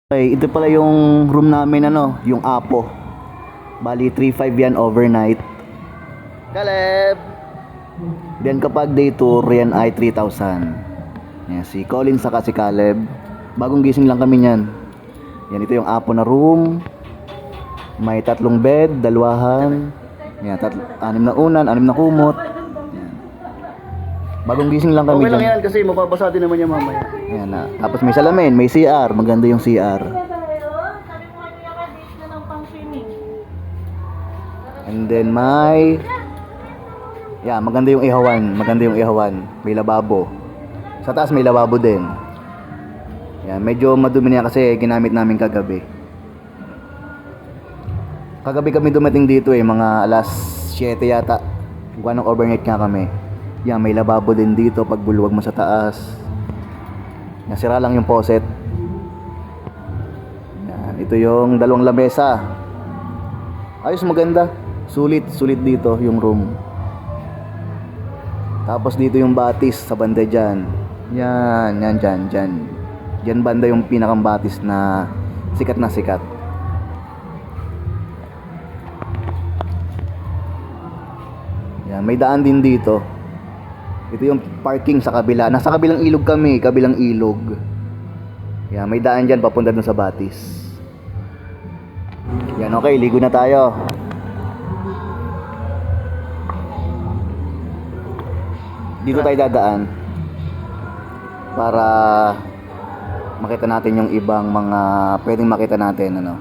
Okay, ito pala yung room namin ano, yung Apo. Bali 3.5 yan overnight. Caleb. Then kapag day tour yan ay 3,000. Yan si Colin saka si Caleb. Bagong gising lang kami niyan. Yan ito yung Apo na room. May 3 bed, dalawahan. Yan, 6 na unan, 6 na kumot. Yan. Bagong gising lang kami Okay lang dyan. yan kasi mababasa din naman yan mamaya. Yan na. Tapos may salamin, may CR, maganda yung CR. And then may maganda yung ihawan, may lababo. Sa taas may lababo din. Yan, medyo madumi niya kasi ginamit namin kagabi. Kagabi kami dumating dito mga alas 7 yata. Gawa ng overnight nga kami. Yan, may lababo din dito pag buluwag mo sa taas. Nasira lang yung faucet. Yan, ito yung 2 lamesa. Ayos, maganda. Sulit dito yung room. Tapos dito yung batis sa banda dyan. Yan, dyan. Dyan banda yung pinakang batis na sikat na sikat. Yan, may daan din dito. Ito yung parking sa kabila. Nasa kabilang ilog kami, kabilang ilog. Yan, may daan dyan papunta dun sa batis. Yan, okay, ligo na tayo. Dito tayo dadaan para makita natin yung ibang mga pwedeng makita natin ano.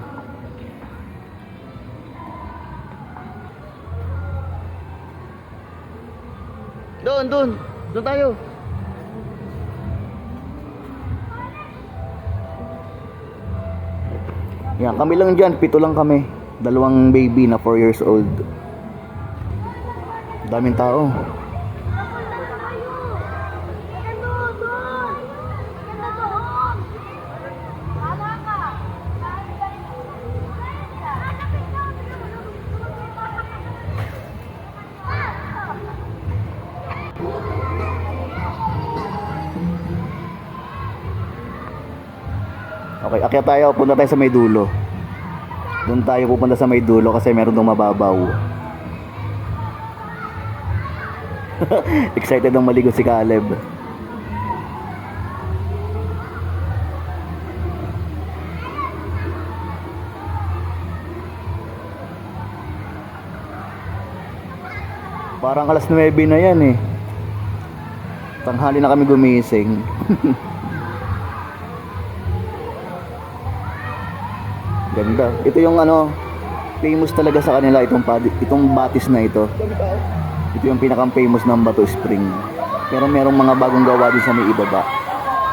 Doon tayo. Yan, kami lang dyan, 7 lang kami. 2 baby na 4 years old. Daming tao. Okay, akyat tayo, punta tayo sa may dulo. Doon tayo pupunta sa may dulo kasi meron dong mababaw. Excited ang maligo si Caleb. Parang alas 9 na yan Tanghali na kami gumising. Ganda. Ito yung famous talaga sa kanila itong batis na ito. Ito yung pinakang famous ng Bato Spring. Pero merong mga bagong gawa din sa may ibaba.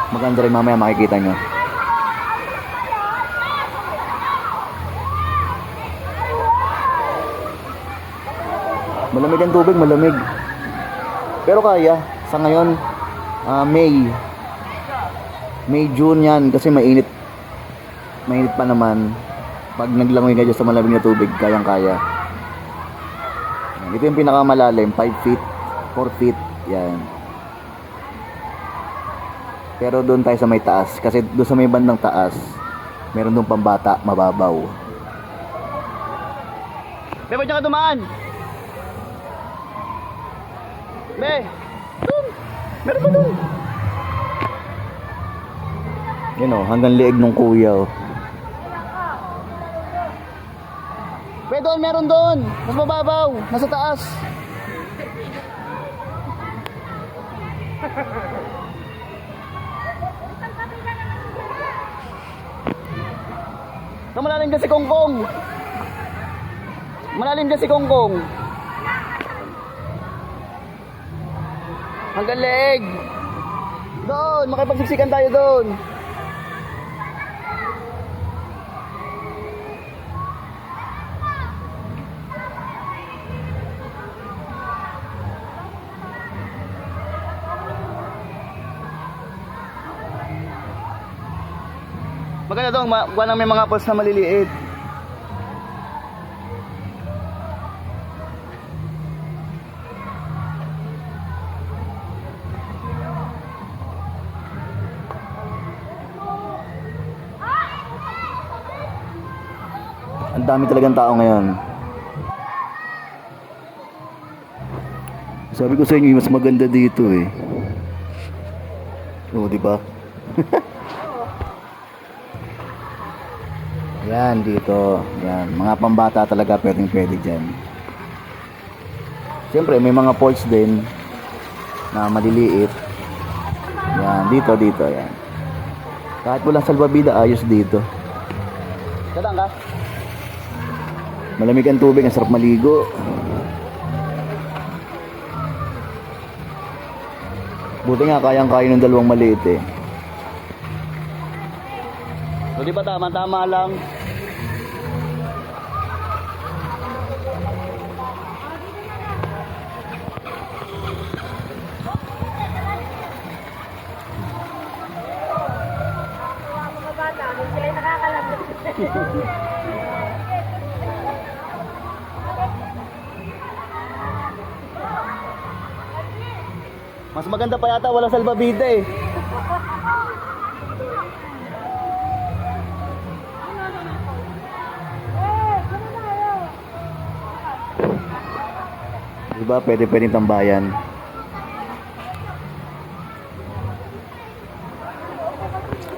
Maganda rin, mamaya makikita nyo. Malamig ang tubig, malamig. Pero kaya, sa ngayon, May, June yan kasi mainit. Mainit pa naman. Pag naglangoy ka dyan sa malamig na tubig, kayang-kaya. Ito yung pinakamalalim, 5 feet, 4 feet, yan. Pero doon tayo sa may taas, kasi doon sa may bandang taas, meron doon pambata, mababaw. Be, ba't ka dumaan? Be, doon. Meron pa doon. Yan hanggang leeg nung kuya Be, doon, meron doon. Mas mababaw, nasa taas. Malalim dyan si Kongkong. Malalim dyan si Kongkong. Hanggang leeg. Doon, makipagsiksikan tayo doon. Maganda doon, may mga post na maliliit. Ang dami talagang tao ngayon. Sabi ko sa inyo, mas maganda dito eh. Oo, di ba? Yan, dito. Yan. Mga pambata talaga pwedeng-pwede dyan. Siyempre, may mga ports din na maliliit. Yan, dito. Yan. Kahit walang salbabida, ayos dito. Dadaan ka? Malamig ang tubig, ang sarap maligo. Buti nga, kayang-kaya ng dalawang maliit eh. So, di ba tama-tama lang? Mas maganda pa yata walang salbabida eh. Diba? Pwedeng tambayan.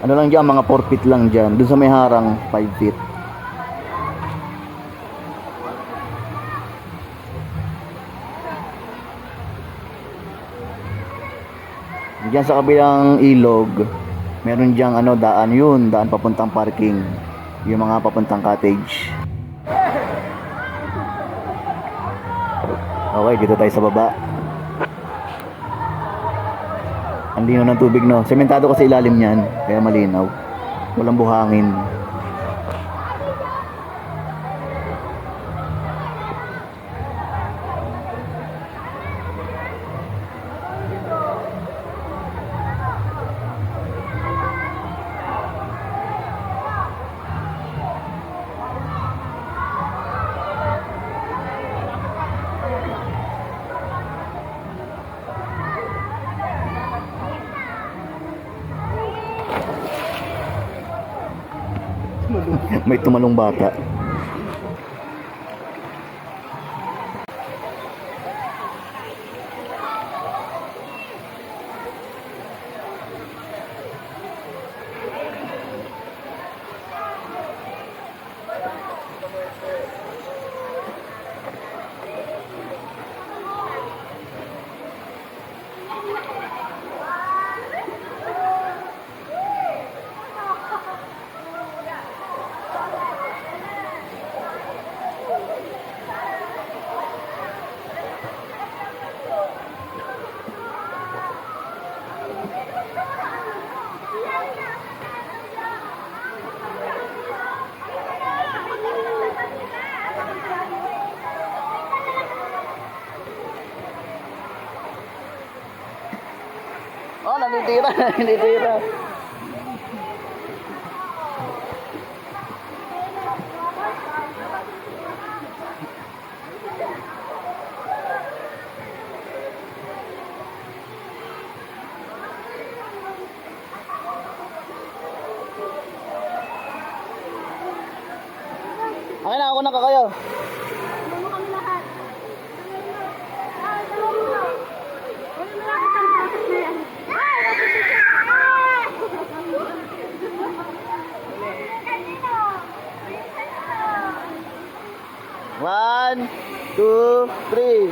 Ano lang dyan, mga 4 feet lang dyan. Doon sa may harang, 5 feet. Diyan sa kabilang ilog, meron diyang daan yun, daan papuntang parking. Yung mga papuntang cottage. Okay, dito tayo sa baba. Ang linaw ng tubig, no? Sementado kasi ilalim niyan, kaya malinaw. Walang buhangin. May tumalong bata. Oh, nanitira. Akin na, ako na kayo. One, two, three.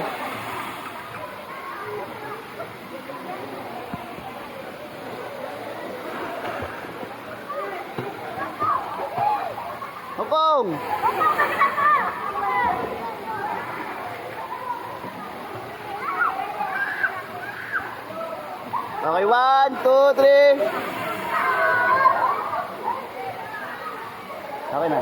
Hukong! Okay, one, two, three. Okay na.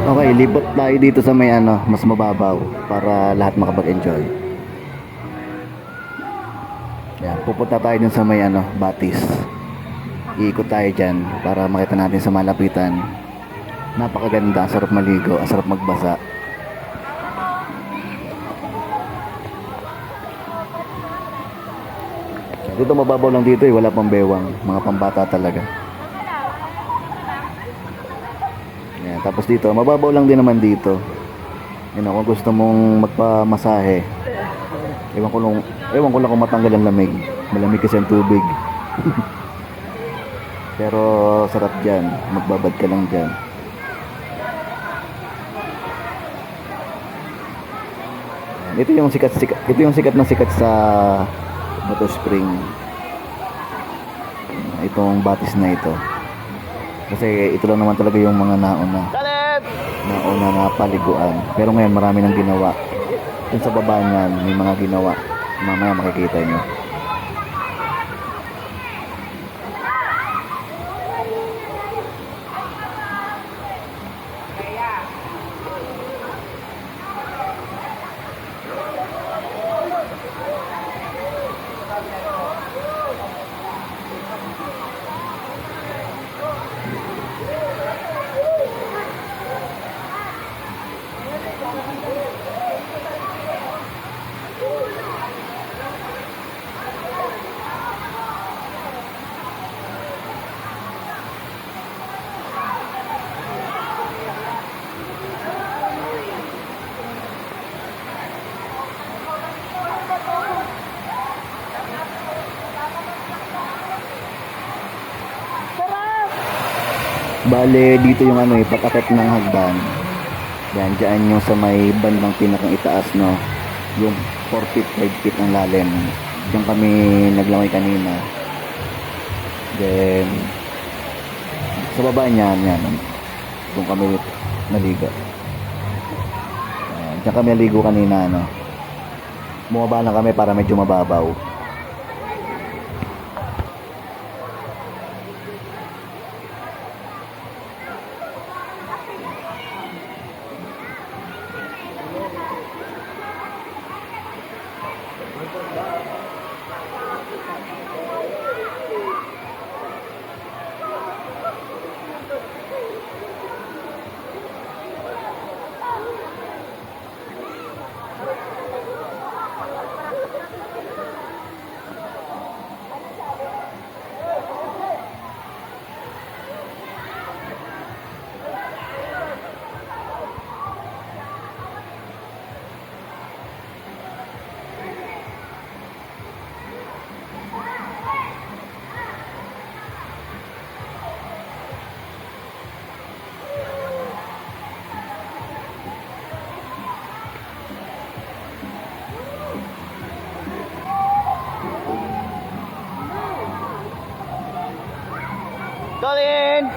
Okay, libot tayo dito sa may mas mababaw para lahat makapag-enjoy. Yan, pupunta tayo dun sa may Batis. Iikot tayo dyan para makita natin sa malapitan. Napakaganda, ang sarap maligo, ang sarap magbasa. Dito mababaw lang dito eh, wala pang bewang. Mga pambata talaga. Yan, tapos dito, mababaw lang din naman dito. Yan, kung gusto mong magpamasahe, ewan ko lang kung matanggal ang lamig. Malamig kasi ang tubig. Pero sarap dyan, magbabad ka lang dyan. Yan, ito yung sikat na sikat sa Moto Spring. Itong batis na ito. Kasi ito lang naman talaga yung mga nauna na paliguan. Pero ngayon marami nang ginawa. Dun sa baba niyan, may mga ginawa. Mamaya makikita nyo. Bale, dito yung ano eh, patakat ng hagdan. Yan, dyan yung sa may bandang pinakang itaas, no? Yung 4 feet, 5 feet ang lalim. Diyan kami naglamay kanina. Then, sa baba niyan, yan. Doon kami naligo. Diyan kami naligo kanina, no? Bumaba lang kami para medyo mababaw. Colin!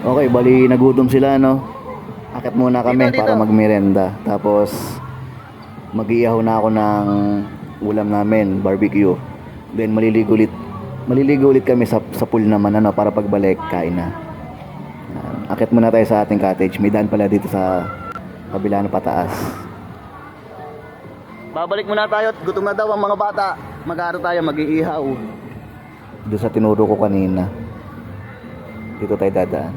Okay, bali nagutom sila, no? Akit muna kami Dito. para magmerenda. Tapos mag-iihaw na ako ng ulam namin, barbecue. Then maliligo ulit kami sa pool naman, ano, para pagbalik kain na. Akit muna tayo sa ating cottage. May daan pala dito sa kabila na pataas. Babalik muna tayo. Gutom na daw ang mga bata. Mag-aaral tayo, mag-iihaw. Doon sa tinuro ko kanina. Dito tayo dadaan.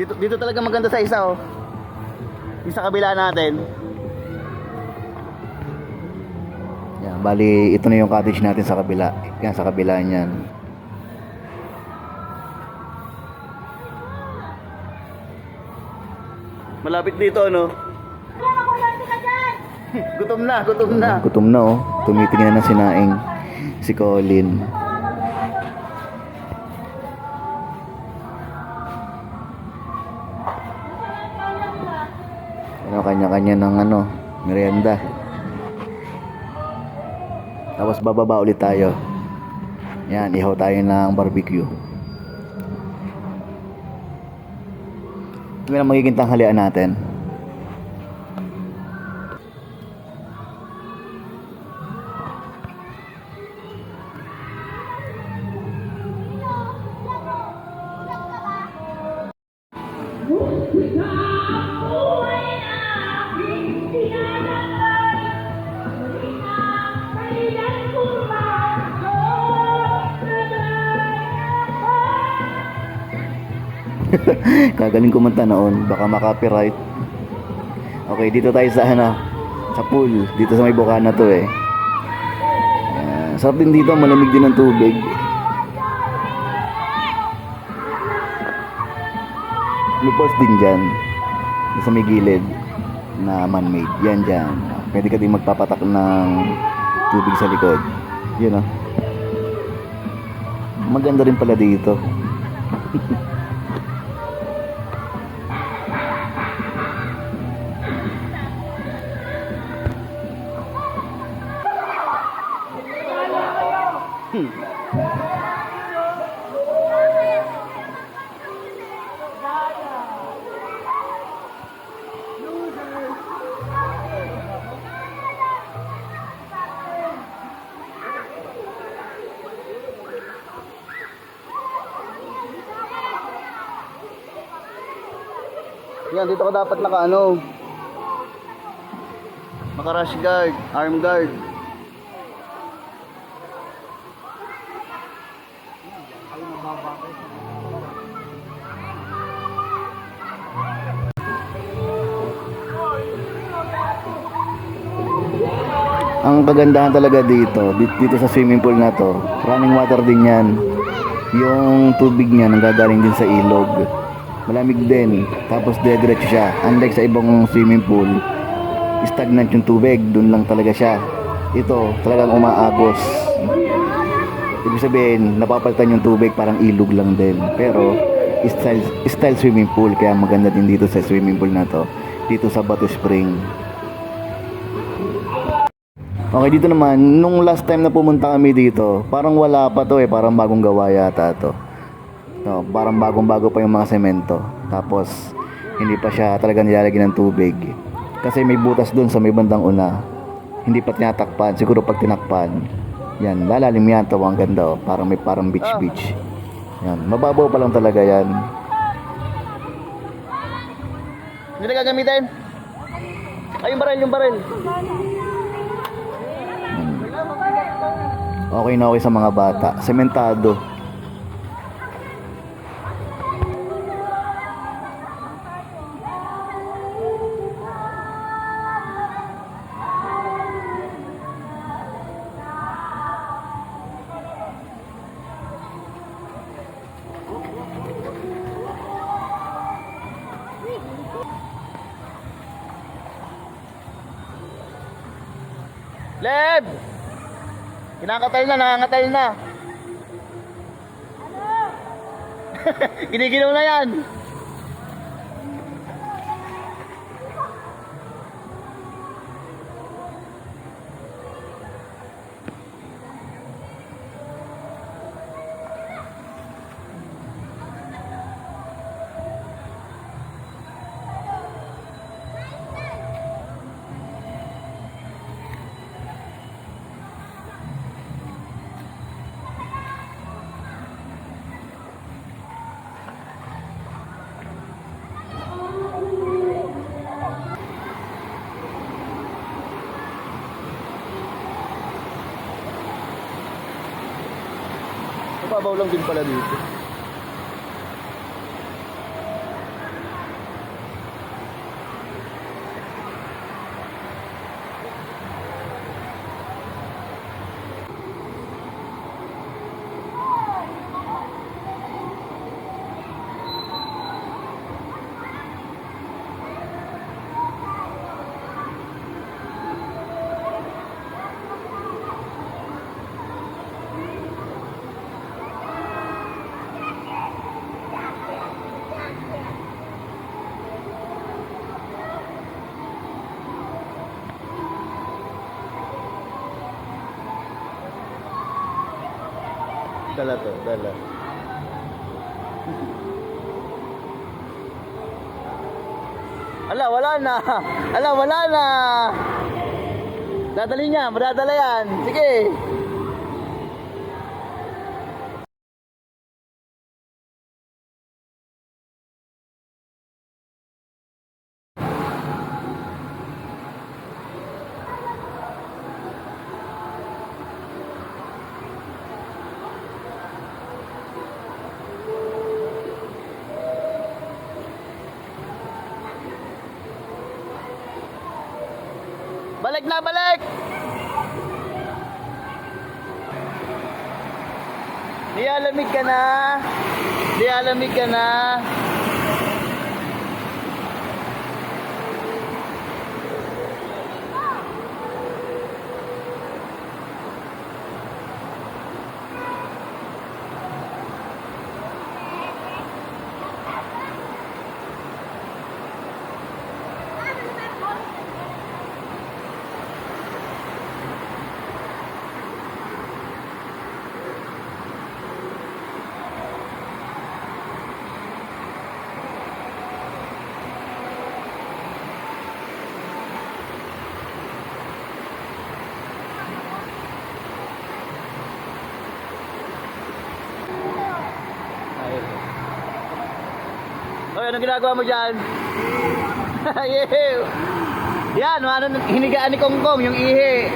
Dito talaga maganda sa isa, oh. Yung sa kabila natin. Yan, bali ito na yung cottage natin sa kabila. Yan, sa kabila niyan. Malapit dito, ano? Gutom na, gutom na. Gutom na, oh. Tumitingin na si Naing. Si Colin. Ano, kanya-kanya ng ano, merienda. Tapos bababa ulit tayo. Yan, ihaw tayo ng barbecue. Ito na magiging tanghalian natin. Kagaling kumanta noon, baka makopyright. Okay, dito tayo sa ano, sa pool. Dito sa may bukana to eh. Ayan. Sarap din dito, malamig din ang tubig. May post din dyan. Sa may gilid na man-made. Yan dyan. Pwede ka din magpapatak ng tubig sa likod. Yun oh. Maganda rin pala dito. Yan, dito ka dapat naka ano. Naka rash guard, arm guard. Ang kagandahan talaga dito sa swimming pool na to, running water din yan. Yung tubig niya nanggagaling din sa ilog. Malamig din, tapos diretso siya. Unlike sa ibang swimming pool, stagnant yung tubig, dun lang talaga siya. Ito, talagang umaagos. Ibig sabihin, napapalitan yung tubig, parang ilog lang din. Pero, style swimming pool, kaya maganda din dito sa swimming pool na to. Dito sa Batu Spring. Okay, dito naman, nung last time na pumunta kami dito, parang wala pa to eh, parang bagong gawa yata to. No, parang bagong-bago pa yung mga semento. Tapos, hindi pa siya talaga nilalagyan ng tubig. Kasi may butas doon sa may bandang una. Hindi pa tinatakpan, siguro pag tinakpan. Yan, lalalim yan to, ang ganda oh. Parang beach. Yan, mababaw pa lang talaga yan. Hindi na gagamitin? Ay, yung baril. Okay na okay sa mga bata. Sementado. Leb! Kinakatal na, nangangatal na. Ginigilaw na yan. Mababaw lang din pala dito. Dala to, dala. Ala, wala na. Ala, wala na. Dadali niya, madadala yan. Sige. Balik na, balik! Nilalamig ka na. Nilalamig ka na. Hoy, anong ginagawa mo dyan? Yeah. Yan, ano, hinigaan ni Kongkong, yung ihi.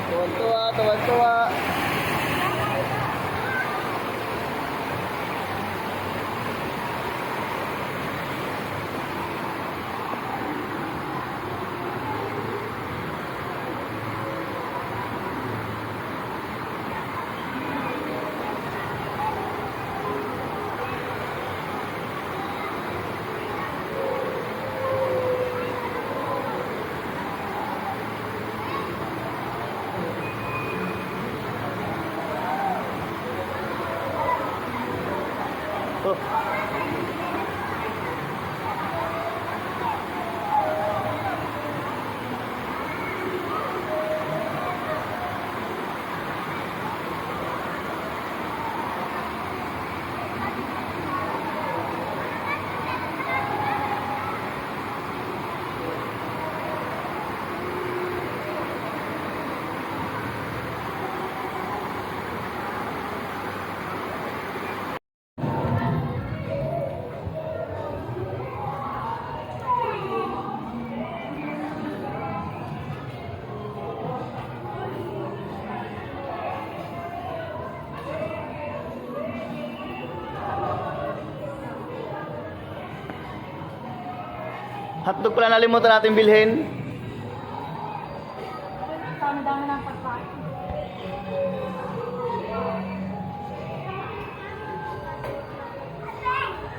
Tuwan-tuwa, tuwan-tuwa. Oh. Hotdog pala nalimutan natin bilhin. Dami-dami ng pagkain.